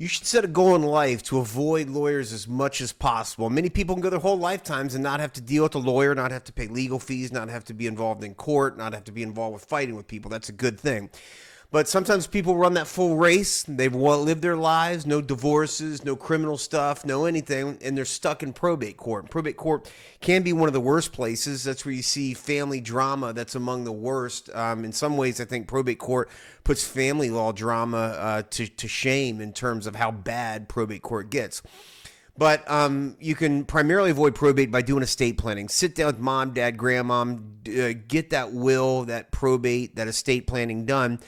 You should set a goal in life to avoid lawyers as much as possible. Many people can go their whole lifetimes and not have to deal with a lawyer, not have to pay legal fees, not have to be involved in court, not have to be involved with fighting with people. That's a good thing. But sometimes people run that full race. They've lived their lives, no divorces, no criminal stuff, no anything, and they're stuck in probate court. Probate court can be one of the worst places. That's where you see family drama that's among the worst. In some ways, I think probate court puts family law drama to shame in terms of how bad probate court gets. But you can primarily avoid probate by doing estate planning. Sit down with mom, dad, grandma, get that will, that probate, that estate planning done.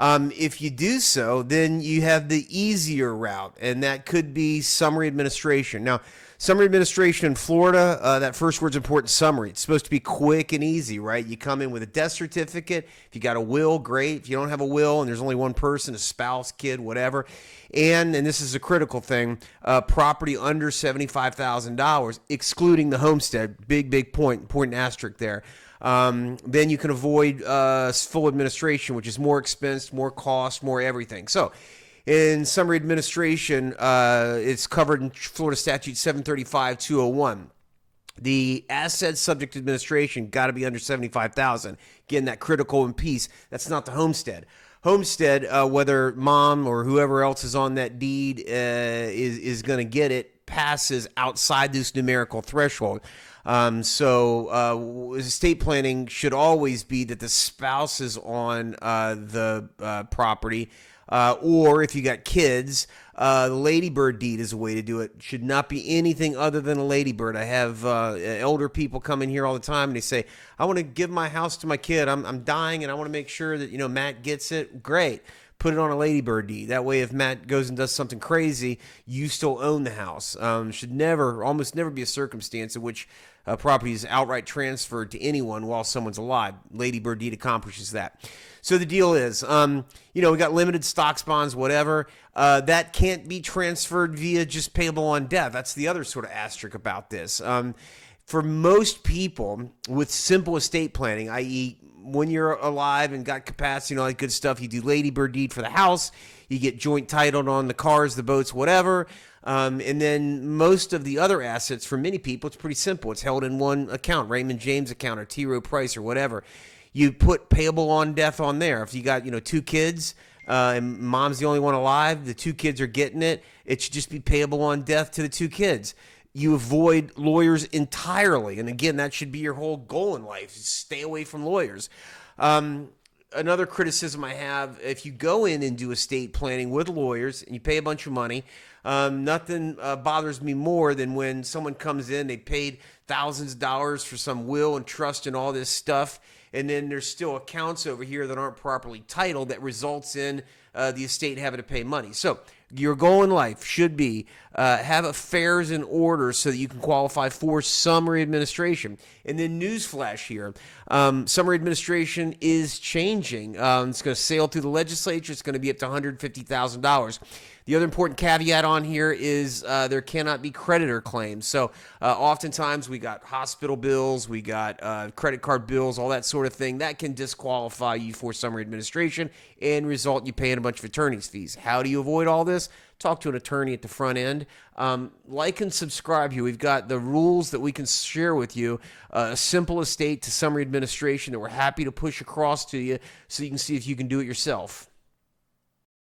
If you do so, then you have the easier route, and that could be summary administration. Now, summary administration in Florida, that first word's important, summary. It's supposed to be quick and easy, right? You come in with a death certificate. If you got a will, great. If you don't have a will and there's only one person, a spouse, kid, whatever, and this is a critical thing, property under $75,000, excluding the homestead. Big point, important asterisk there. Then you can avoid full administration, which is more expense, more cost, more everything. So in summary administration, it's covered in Florida Statute 735-201. The assets subject to administration got to be under $75,000. Again, that critical in piece. That's not the homestead. Homestead, whether mom or whoever else is on that deed is going to get it, passes outside this numerical threshold. So estate planning should always be that the spouse is on the property, or if you got kids, the ladybird deed is a way to do it. Should not be anything other than a ladybird. I have elder people come in here all the time and they say, I want to give my house to my kid. I'm dying and I want to make sure that Matt gets it. Great. Put it on a ladybird deed. That way, if Matt goes and does something crazy, you still own the house. Should almost never be a circumstance in which property is outright transferred to anyone while someone's alive. Ladybird deed accomplishes that. So the deal is, we got limited stocks, bonds, whatever. That can't be transferred via just payable on death. That's the other sort of asterisk about this. For most people with simple estate planning, i.e., when you're alive and got capacity and all that good stuff, you do ladybird deed for the house, you get joint titled on the cars, the boats, whatever. And then most of the other assets, for many people, it's pretty simple. It's held in one account, Raymond James account or T. Rowe Price or whatever. You put payable on death on there. If you got, two kids and mom's the only one alive, the two kids are getting it. It should just be payable on death to the two kids. You avoid lawyers entirely. And again, that should be your whole goal in life. Stay away from lawyers. Another criticism I have, if you go in and do estate planning with lawyers and you pay a bunch of money, nothing bothers me more than when someone comes in, they paid thousands of dollars for some will and trust and all this stuff, and then there's still accounts over here that aren't properly titled that results in the estate having to pay money. So your goal in life should be have affairs in order so that you can qualify for summary administration. And then newsflash here, summary administration is changing. It's going to sail through the legislature. It's going to be up to $150,000. The other important caveat on here is there cannot be creditor claims. So oftentimes we got hospital bills, we got credit card bills, all that sort of thing. That can disqualify you for summary administration and result in you paying a bunch of attorney's fees. How do you avoid all this? Talk to an attorney at the front end. Like and subscribe here. We've got the rules that we can share with you, a simple estate to summary administration that we're happy to push across to you so you can see if you can do it yourself.